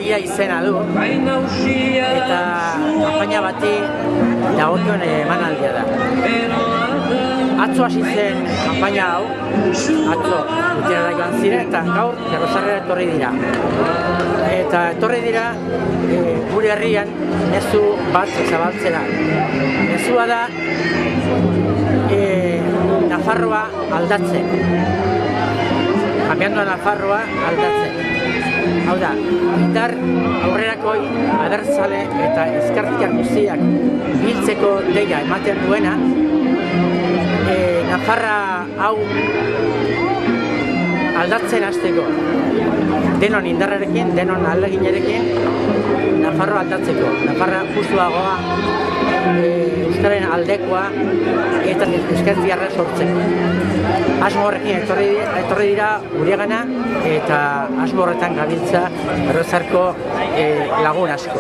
argia izena du, eta kanpaina bati dagokion emanaldia da. Atzo hasi zen kanpaina hau, atzo Utinara joan ziren, eta gaur Berrozarrera etorri dira. Eta etorri dira gure herrian mezu bat zabaltzera. Mezua da Nafarroa aldatzen. Cambiando Nafarroa aldatzen. Hau da, indar aurrerakoi abertzale eta ezkertiar guztiak biltzeko deia ematen duena, Nafarra hau aldatzen hasteko, denon indarrarekin, denon ahaleginarekin, Nafarroa aldatzeko. Nafarra justuagoa, euskararen aldekoa eta ezkertiarra sortzeko. Asmo horrekin etorri dira guregana eta asmo horretan gabiltza Berriozarko lagun asko.